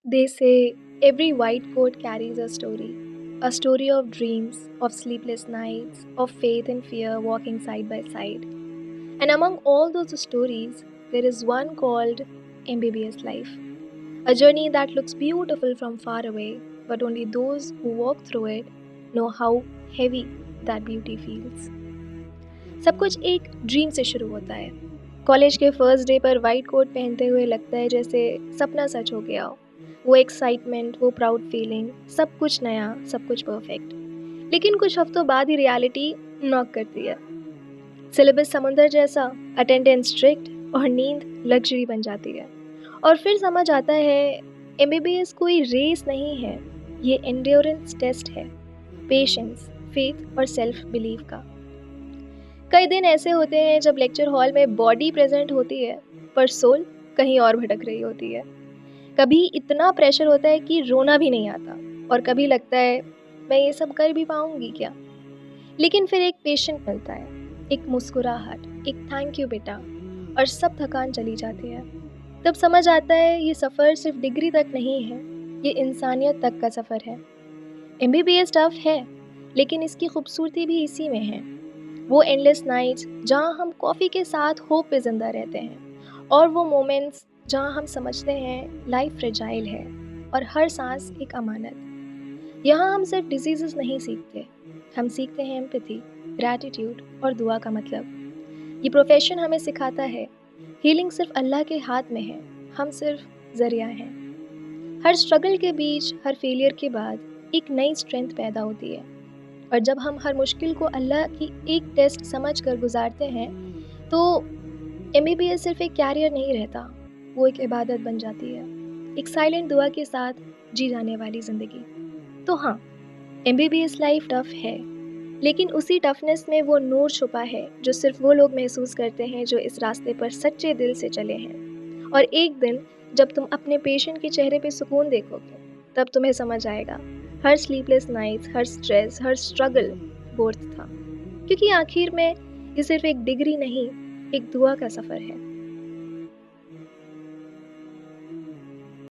They say every white coat carries a story of dreams, of sleepless nights, of faith and fear walking side by side. And among all those stories, there is one called MBBS Life, a journey that looks beautiful from far away, but only those who walk through it know how heavy that beauty feels. सब कुछ एक dream से शुरू होता है। College के first day पर white coat पहनते हुए लगता है जैसे सपना सच हो गया हो। वो एक्साइटमेंट, वो प्राउड फीलिंग, सब कुछ नया, सब कुछ परफेक्ट। लेकिन कुछ हफ्तों बाद ही रियलिटी नॉक करती है। सिलेबस समुंदर जैसा, अटेंडेंस स्ट्रिक्ट और नींद लग्जरी बन जाती है। और फिर समझ आता है एमबीबीएस कोई रेस नहीं है, ये एंड्योरेंस टेस्ट है, पेशेंस, फेथ और सेल्फ बिलीव का। कई दिन ऐसे होते हैं जब लेक्चर हॉल में बॉडी प्रेजेंट होती है पर सोल कहीं और भटक रही होती है। कभी इतना प्रेशर होता है कि रोना भी नहीं आता और कभी लगता है मैं ये सब कर भी पाऊंगी क्या। लेकिन फिर एक पेशेंट मिलता है, एक मुस्कुराहट, एक थैंक यू बेटा, और सब थकान चली जाती है। तब समझ आता है ये सफ़र सिर्फ डिग्री तक नहीं है, ये इंसानियत तक का सफ़र है। एमबीबीएस टफ है, लेकिन इसकी खूबसूरती भी इसी में है। वो एंडलेस नाइट्स जहाँ हम कॉफ़ी के साथ होप पे ज़िंदा रहते हैं, और वो मोमेंट्स जहाँ हम समझते हैं लाइफ फ्रेजाइल है और हर सांस एक अमानत। यहाँ हम सिर्फ डिजीज़ेस नहीं सीखते, हम सीखते हैं एम्पैथी, ग्रैटिट्यूड और दुआ का मतलब। ये प्रोफेशन हमें सिखाता है हीलिंग सिर्फ अल्लाह के हाथ में है, हम सिर्फ ज़रिया हैं। हर स्ट्रगल के बीच, हर फेलियर के बाद एक नई स्ट्रेंथ पैदा होती है। और जब हम हर मुश्किल को अल्लाह की एक टेस्ट समझ कर गुजारते हैं, तो एमबीबीएस सिर्फ एक कैरियर नहीं रहता, वो एक इबादत बन जाती है, एक साइलेंट दुआ के साथ जी जाने वाली ज़िंदगी। तो हाँ, एमबीबीएस लाइफ टफ है, लेकिन उसी टफनेस में वो नूर छुपा है जो सिर्फ वो लोग महसूस करते हैं जो इस रास्ते पर सच्चे दिल से चले हैं। और एक दिन जब तुम अपने पेशेंट के चेहरे पे सुकून देखोगे, तब तुम्हें समझ आएगा हर स्लीपलेस नाइट्स, हर स्ट्रेस, हर स्ट्रगल वर्थ था। क्योंकि आखिर में ये सिर्फ एक डिग्री नहीं, एक दुआ का सफ़र है।